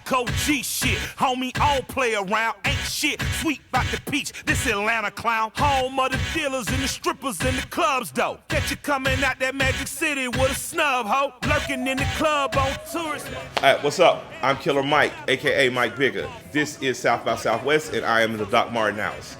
Mexico G shit. Homie, all play around, ain't shit. Sweet about the peach, this Atlanta clown. Home of the dealers and the strippers and the clubs, though. Catch you coming out that Magic City with a snub, ho. Lurking in the club on tourists. All right, what's up? I'm Killer Mike, a.k.a. Mike Bigger. This is South by Southwest, and I am in the Doc Martin house.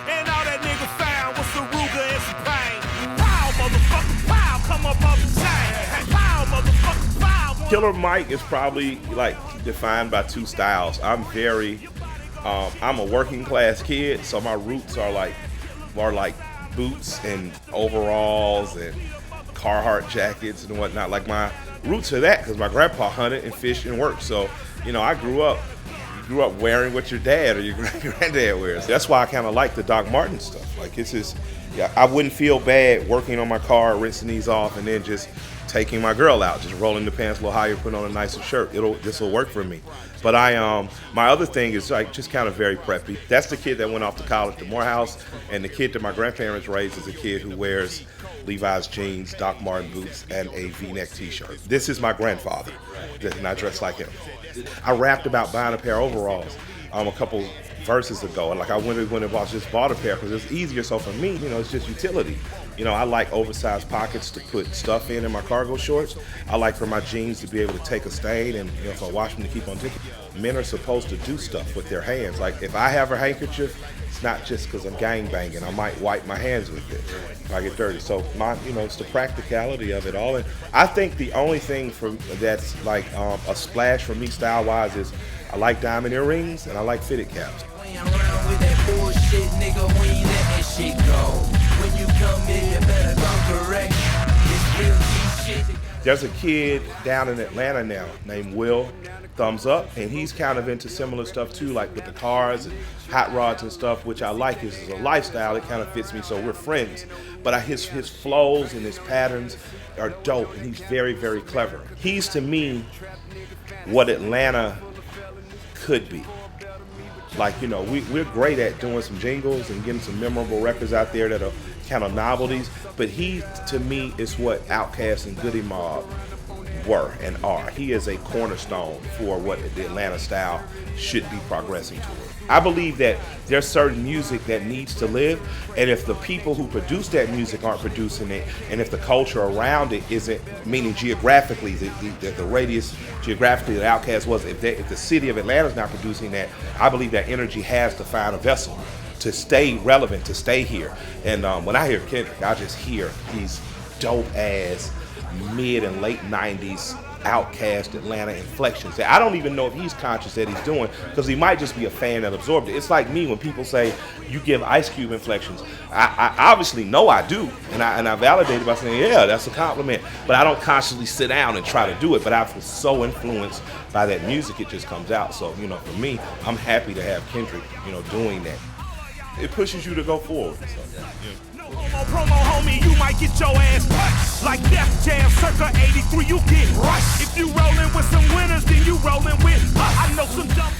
And all that nigga found was some Ruger and some pain. Pow, motherfucker, pow, come up off the chain. Pow, motherfucker, pow. Killer Mike is probably like defined by two styles. I'm a working class kid, so my roots are like boots and overalls and Carhartt jackets and whatnot. Like my roots are that because my grandpa hunted and fished and worked. So, you know, I grew up wearing what your dad or your granddad wears. That's why I kind of like the Doc Marten stuff. Like I wouldn't feel bad working on my car, rinsing these off, and then just taking my girl out, just rolling the pants a little higher, putting on a nicer shirt. This will work for me. But my other thing is like just kind of very preppy. That's the kid that went off to college at Morehouse, and the kid that my grandparents raised is a kid who wears Levi's jeans, Doc Marten boots, and a V-neck t-shirt. This is my grandfather, and I dress like him. I rapped about buying a pair of overalls a couple verses ago, and like I went and just bought a pair because it's easier. So for me, you know, it's just utility. You know, I like oversized pockets to put stuff in my cargo shorts. I like for my jeans to be able to take a stain, and you know, if I wash them to keep on ticking. Men are supposed to do stuff with their hands. Like if I have a handkerchief, it's not just because I'm gangbanging. I might wipe my hands with it if I get dirty. So it's the practicality of it all. And I think the only thing that's like a splash for me style-wise is I like diamond earrings and I like fitted caps. There's a kid down in Atlanta now named Will, Thumbs Up, and he's kind of into similar stuff too, like with the cars and hot rods and stuff, which I like. This is a lifestyle, it kind of fits me, so we're friends. But his flows and his patterns are dope, and he's very, very clever. He's, to me, what Atlanta could be. Like, you know, we're great at doing some jingles and getting some memorable records out there that are kind of novelties, but he, to me, is what Outkast and Goody Mob were and are. He is a cornerstone for what the Atlanta style should be progressing toward. I believe that there's certain music that needs to live, and if the people who produce that music aren't producing it, and if the culture around it isn't, meaning geographically, the radius geographically that Outkast was, if the city of Atlanta is not producing that, I believe that energy has to find a vessel to stay relevant, to stay here. And when I hear Kendrick, I just hear these dope-ass mid and late 90s Outkast Atlanta inflections that I don't even know if he's conscious that he's doing, because he might just be a fan that absorbed it. It's like me when people say you give Ice Cube inflections. I obviously know I do, and I validate it by saying, yeah, that's a compliment, but I don't consciously sit down and try to do it. But I feel so influenced by that music, it just comes out. So, you know, for me, I'm happy to have Kendrick, you know, doing that. It pushes you to go forward. So, yeah. Promo, homie, you might get your ass punched. Like Def Jam, circa 83, you get rushed. If you rolling with some winners, then you rolling with I know some dumb